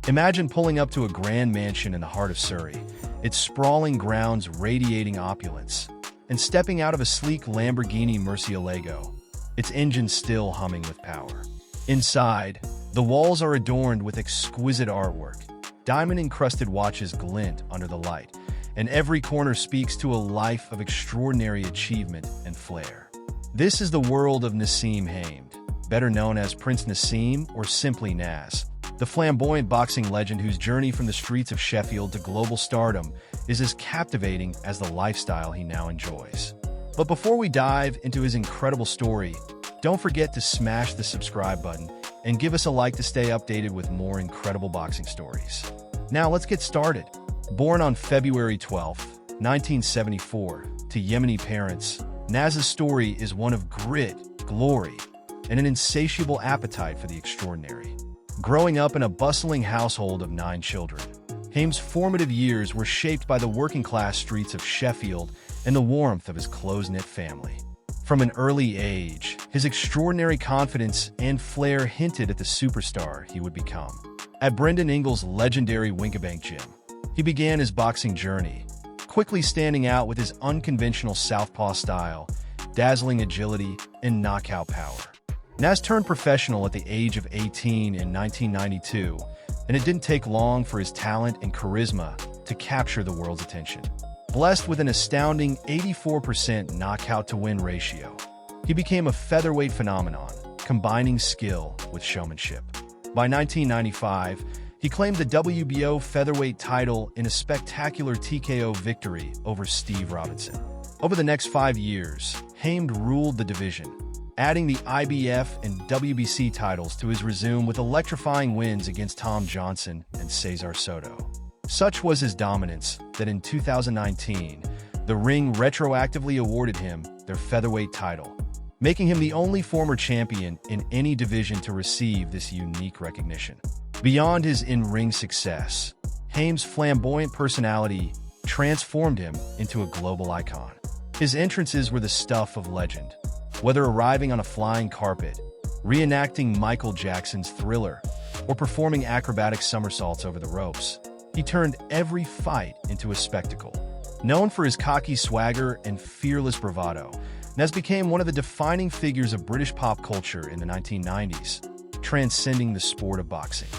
Imagine pulling up to a grand mansion in the heart of Surrey, its sprawling grounds radiating opulence, and stepping out of a sleek Lamborghini Murcielago, its engine still humming with power. Inside, the walls are adorned with exquisite artwork. Diamond-encrusted watches glint under the light, and every corner speaks to a life of extraordinary achievement and flair. This is the world of Naseem Hamed, better known as Prince Naseem or simply Nas, the flamboyant boxing legend whose journey from the streets of Sheffield to global stardom is as captivating as the lifestyle he now enjoys. But before we dive into his incredible story, don't forget to smash the subscribe button and give us a like to stay updated with more incredible boxing stories. Now let's get started. Born on February 12, 1974, to Yemeni parents, Nas's story is one of grit, glory, and an insatiable appetite for the extraordinary. Growing up in a bustling household of 9 children, Hamed's formative years were shaped by the working-class streets of Sheffield and the warmth of his close-knit family. From an early age, his extraordinary confidence and flair hinted at the superstar he would become. At Brendan Ingle's legendary Wincobank gym, he began his boxing journey, quickly standing out with his unconventional southpaw style, dazzling agility, and knockout power. Nas turned professional at the age of 18 in 1992, and it didn't take long for his talent and charisma to capture the world's attention. Blessed with an astounding 84% knockout-to-win ratio, he became a featherweight phenomenon, combining skill with showmanship. By 1995, he claimed the WBO featherweight title in a spectacular TKO victory over Steve Robinson. Over the next 5 years, Hamed ruled the division, adding the IBF and WBC titles to his resume with electrifying wins against Tom Johnson and César Soto. Such was his dominance that in 2019, the ring retroactively awarded him their featherweight title, making him the only former champion in any division to receive this unique recognition. Beyond his in-ring success, Hamed's flamboyant personality transformed him into a global icon. His entrances were the stuff of legend, whether arriving on a flying carpet, reenacting Michael Jackson's Thriller, or performing acrobatic somersaults over the ropes. He turned every fight into a spectacle. Known for his cocky swagger and fearless bravado, Nas became one of the defining figures of British pop culture in the 1990s, transcending the sport of boxing.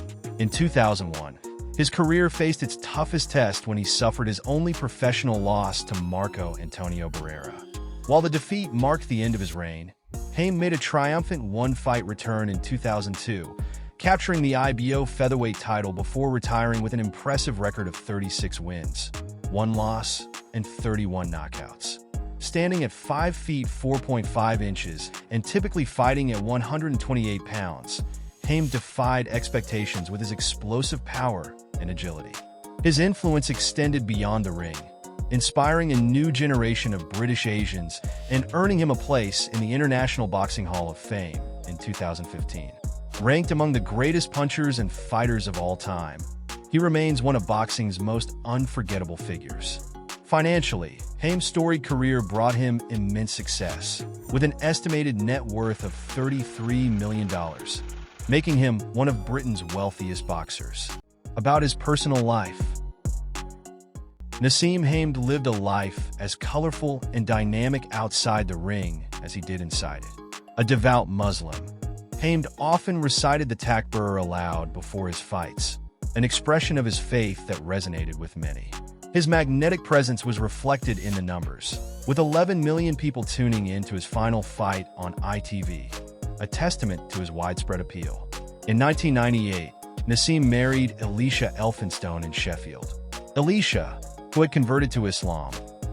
In 2001, his career faced its toughest test when he suffered his only professional loss to Marco Antonio Barrera. While the defeat marked the end of his reign, Hamed made a triumphant one-fight return in 2002, capturing the IBO featherweight title before retiring with an impressive record of 36 wins, 1 loss, and 31 knockouts. Standing at 5 feet 4.5 inches and typically fighting at 128 pounds, Hamed defied expectations with his explosive power and agility. His influence extended beyond the ring, inspiring a new generation of British Asians and earning him a place in the International Boxing Hall of Fame in 2015. Ranked among the greatest punchers and fighters of all time, he remains one of boxing's most unforgettable figures. Financially, Hamed's storied career brought him immense success, with an estimated net worth of $33 million, making him one of Britain's wealthiest boxers. About his personal life, Naseem Hamed lived a life as colorful and dynamic outside the ring as he did inside it. A devout Muslim, Hamed often recited the takbir aloud before his fights, an expression of his faith that resonated with many. His magnetic presence was reflected in the numbers, with 11 million people tuning in to his final fight on ITV, a testament to his widespread appeal. In 1998, Naseem married Alicia Elphinstone in Sheffield. Alicia, who had converted to Islam,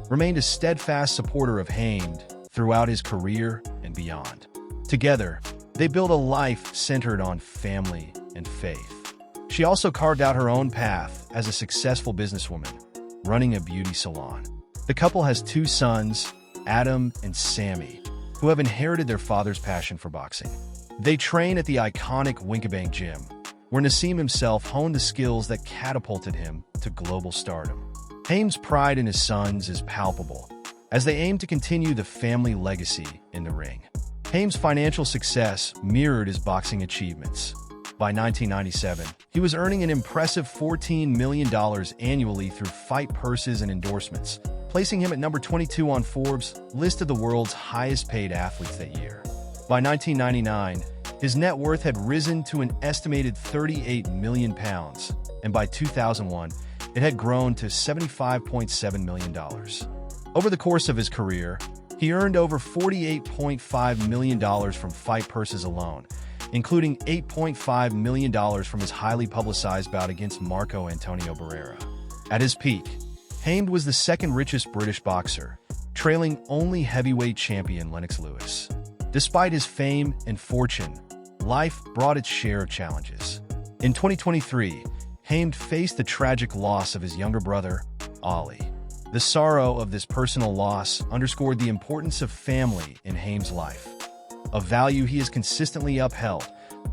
remained a steadfast supporter of Hamed throughout his career and beyond. Together, they built a life centered on family and faith. She also carved out her own path as a successful businesswoman, running a beauty salon. The couple has 2 sons, Adam and Sammy, who have inherited their father's passion for boxing. They train at the iconic Wincobank gym, where Naseem himself honed the skills that catapulted him to global stardom. Hamed's pride in his sons is palpable, as they aim to continue the family legacy in the ring. Hamed's financial success mirrored his boxing achievements. By 1997, he was earning an impressive $14 million annually through fight purses and endorsements, placing him at number 22 on Forbes' list of the world's highest-paid athletes that year. By 1999, his net worth had risen to an estimated £38 million, and by 2001, it had grown to $75.7 million. Over the course of his career, he earned over $48.5 million from fight purses alone, including $8.5 million from his highly publicized bout against Marco Antonio Barrera. At his peak, Hamed was the second richest British boxer, trailing only heavyweight champion Lennox Lewis. Despite his fame and fortune, life brought its share of challenges. In 2023, Hamed faced the tragic loss of his younger brother, Ali. The sorrow of this personal loss underscored the importance of family in Hamed's life, a value he has consistently upheld,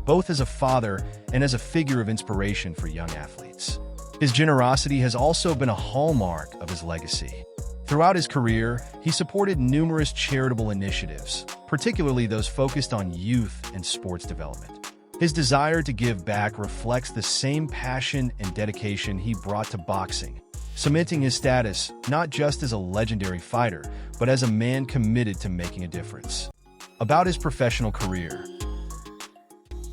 both as a father and as a figure of inspiration for young athletes. His generosity has also been a hallmark of his legacy. Throughout his career, he supported numerous charitable initiatives, particularly those focused on youth and sports development. His desire to give back reflects the same passion and dedication he brought to boxing, cementing his status not just as a legendary fighter, but as a man committed to making a difference. About his professional career.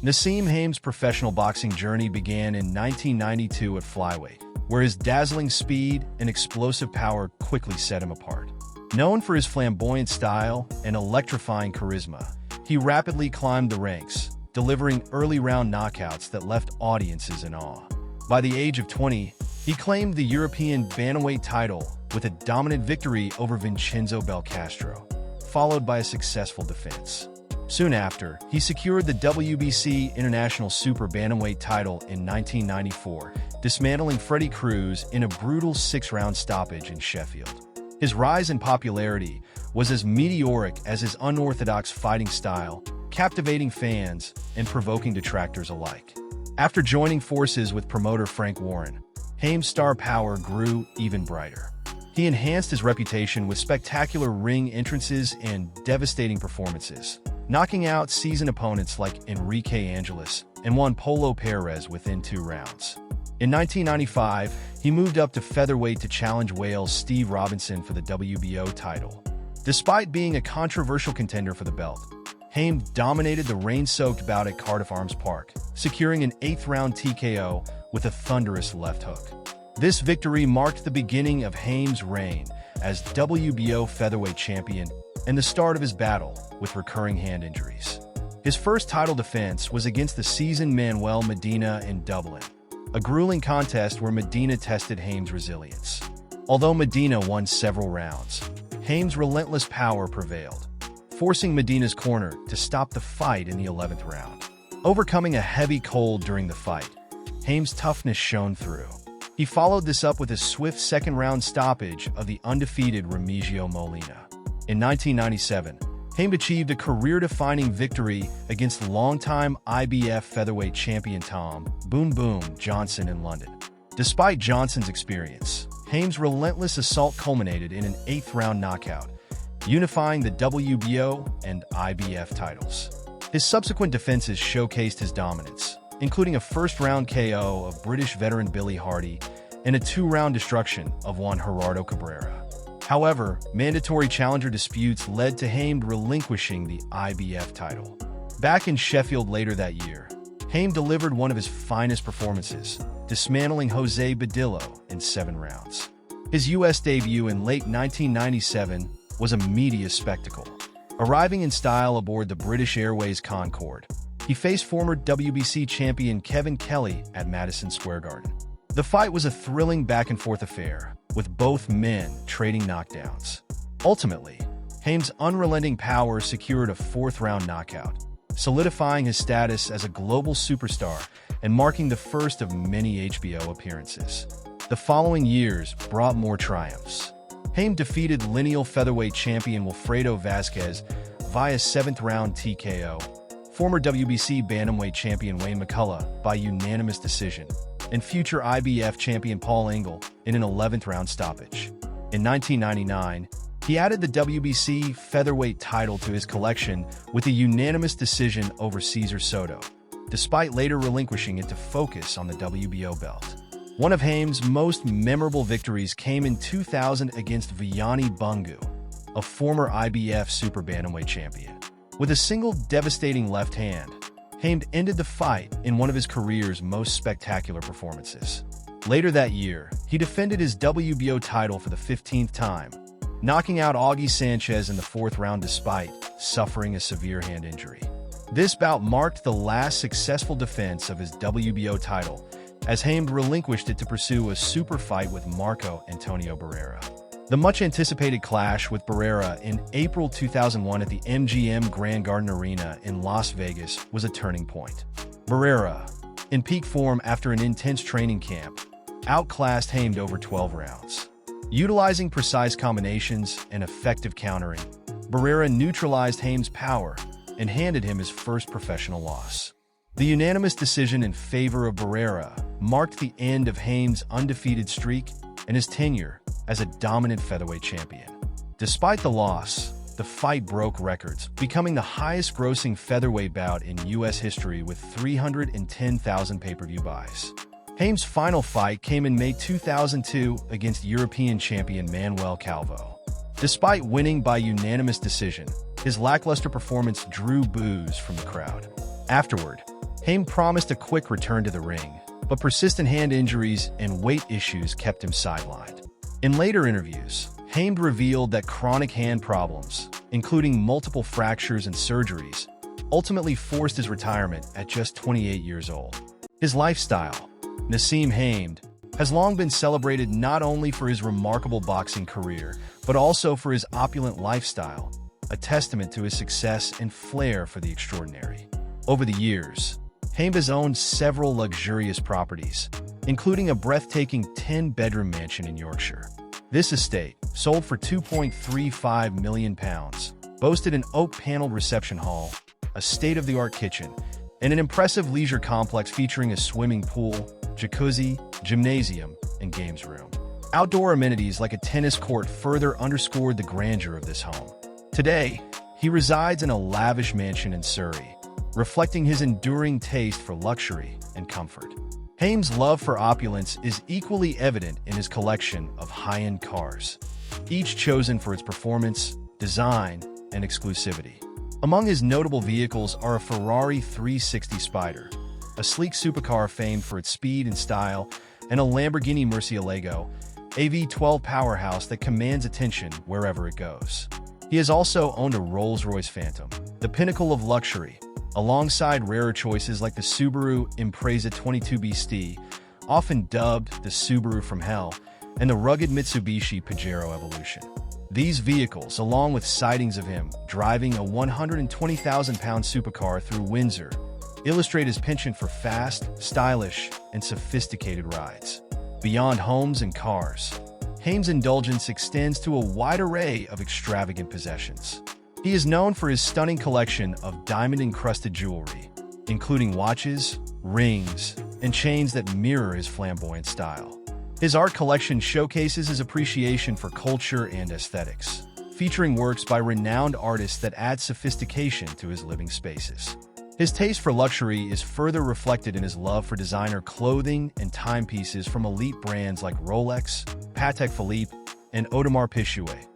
Naseem Hamed's professional boxing journey began in 1992 at flyweight, where his dazzling speed and explosive power quickly set him apart. Known for his flamboyant style and electrifying charisma, he rapidly climbed the ranks, delivering early-round knockouts that left audiences in awe. By the age of 20, he claimed the European bantamweight title with a dominant victory over Vincenzo Belcastro, followed by a successful defense. Soon after, he secured the WBC International Super Bantamweight title in 1994, dismantling Freddie Cruz in a brutal 6-round stoppage in Sheffield. His rise in popularity was as meteoric as his unorthodox fighting style, captivating fans and provoking detractors alike. After joining forces with promoter Frank Warren, Hamed's star power grew even brighter. He enhanced his reputation with spectacular ring entrances and devastating performances, knocking out seasoned opponents like Enrique Angelis and Juan Polo Perez within 2 rounds. In 1995, he moved up to featherweight to challenge Wales' Steve Robinson for the WBO title. Despite being a controversial contender for the belt, Hamed dominated the rain-soaked bout at Cardiff Arms Park, securing an 8th-round TKO with a thunderous left hook. This victory marked the beginning of Hamed's reign as WBO featherweight champion and the start of his battle with recurring hand injuries. His first title defense was against the seasoned Manuel Medina in Dublin, a grueling contest where Medina tested Hamed's resilience. Although Medina won several rounds, Hamed's relentless power prevailed, forcing Medina's corner to stop the fight in the 11th round. Overcoming a heavy cold during the fight, Hamed's toughness shone through. He followed this up with a swift second-round stoppage of the undefeated Remigio Molina. In 1997, Hamed achieved a career-defining victory against longtime IBF featherweight champion Tom "Boom Boom" Johnson in London. Despite Johnson's experience, Hamed's relentless assault culminated in an 8th-round knockout, unifying the WBO and IBF titles. His subsequent defenses showcased his dominance, including a first-round KO of British veteran Billy Hardy and a 2-round destruction of Juan Gerardo Cabrera. However, mandatory challenger disputes led to Hamed relinquishing the IBF title. Back in Sheffield later that year, Hamed delivered one of his finest performances, dismantling Jose Badillo in 7 rounds. His U.S. debut in late 1997 was a media spectacle. Arriving in style aboard the British Airways Concorde, he faced former WBC champion Kevin Kelly at Madison Square Garden. The fight was a thrilling back-and-forth affair, with both men trading knockdowns. Ultimately, Hamed's unrelenting power secured a 4th-round knockout, solidifying his status as a global superstar and marking the first of many HBO appearances. The following years brought more triumphs. Hamed defeated lineal featherweight champion Wilfredo Vazquez via 7th-round TKO, former WBC bantamweight champion Wayne McCullough by unanimous decision, and future IBF champion Paul Ingle in an 11th-round stoppage. In 1999, he added the WBC featherweight title to his collection with a unanimous decision over César Soto, despite later relinquishing it to focus on the WBO belt. One of Haim's most memorable victories came in 2000 against Vijani Bungu, a former IBF super bantamweight champion. With a single devastating left hand, Haim ended the fight in one of his career's most spectacular performances. Later that year, he defended his WBO title for the 15th time, knocking out Augie Sanchez in the 4th round despite suffering a severe hand injury. This bout marked the last successful defense of his WBO title, as Haim relinquished it to pursue a super fight with Marco Antonio Barrera. The much-anticipated clash with Barrera in April 2001 at the MGM Grand Garden Arena in Las Vegas was a turning point. Barrera, in peak form after an intense training camp, outclassed Haim over 12 rounds. Utilizing precise combinations and effective countering, Barrera neutralized Haim's power and handed him his first professional loss. The unanimous decision in favor of Barrera marked the end of Haim's undefeated streak and his tenure as a dominant featherweight champion. Despite the loss, the fight broke records, becoming the highest-grossing featherweight bout in U.S. history with 310,000 pay-per-view buys. Haim's final fight came in May 2002 against European champion Manuel Calvo. Despite winning by unanimous decision, his lackluster performance drew boos from the crowd. Afterward, Haim promised a quick return to the ring, but persistent hand injuries and weight issues kept him sidelined. In later interviews, Haim revealed that chronic hand problems, including multiple fractures and surgeries, ultimately forced his retirement at just 28 years old. His lifestyle, Naseem Haim, has long been celebrated not only for his remarkable boxing career, but also for his opulent lifestyle, a testament to his success and flair for the extraordinary. Over the years, Haim has owned several luxurious properties, including a breathtaking 10-bedroom mansion in Yorkshire. This estate, sold for £2.35 million, boasted an oak-paneled reception hall, a state-of-the-art kitchen, and an impressive leisure complex featuring a swimming pool, jacuzzi, gymnasium, and games room. Outdoor amenities like a tennis court further underscored the grandeur of this home. Today, he resides in a lavish mansion in Surrey, reflecting his enduring taste for luxury and comfort. Haim's love for opulence is equally evident in his collection of high-end cars, each chosen for its performance, design, and exclusivity. Among his notable vehicles are a Ferrari 360 Spider, a sleek supercar famed for its speed and style, and a Lamborghini Murcielago, a V12 powerhouse that commands attention wherever it goes. He has also owned a Rolls-Royce Phantom, the pinnacle of luxury, alongside rarer choices like the Subaru Impreza 22BST, often dubbed the Subaru from Hell, and the rugged Mitsubishi Pajero Evolution. These vehicles, along with sightings of him driving a 120,000-pound supercar through Windsor, illustrate his penchant for fast, stylish, and sophisticated rides. Beyond homes and cars, Haim's indulgence extends to a wide array of extravagant possessions. He is known for his stunning collection of diamond-encrusted jewelry, including watches, rings, and chains that mirror his flamboyant style. His art collection showcases his appreciation for culture and aesthetics, featuring works by renowned artists that add sophistication to his living spaces. His taste for luxury is further reflected in his love for designer clothing and timepieces from elite brands like Rolex, Patek Philippe, and Audemars Piguet,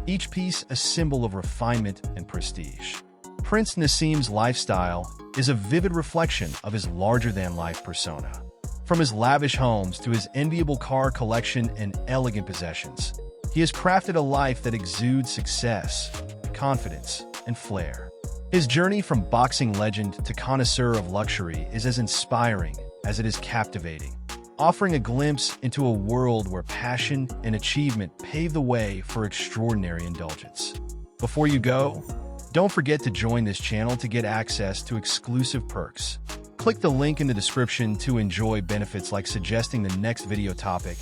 each piece a symbol of refinement and prestige. Prince Naseem's lifestyle is a vivid reflection of his larger-than-life persona. From his lavish homes to his enviable car collection and elegant possessions, he has crafted a life that exudes success, confidence, and flair. His journey from boxing legend to connoisseur of luxury is as inspiring as it is captivating, offering a glimpse into a world where passion and achievement pave the way for extraordinary indulgence. Before you go, don't forget to join this channel to get access to exclusive perks. Click the link in the description to enjoy benefits like suggesting the next video topic,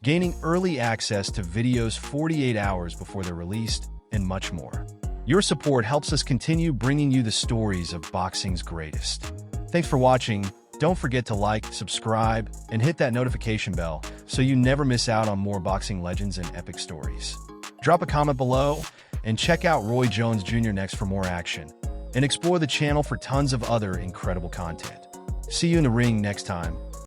gaining early access to videos 48 hours before they're released, and much more. Your support helps us continue bringing you the stories of boxing's greatest. Thanks for watching. Don't forget to like, subscribe, and hit that notification bell so you never miss out on more boxing legends and epic stories. Drop a comment below and check out Roy Jones Jr. next for more action, and explore the channel for tons of other incredible content. See you in the ring next time.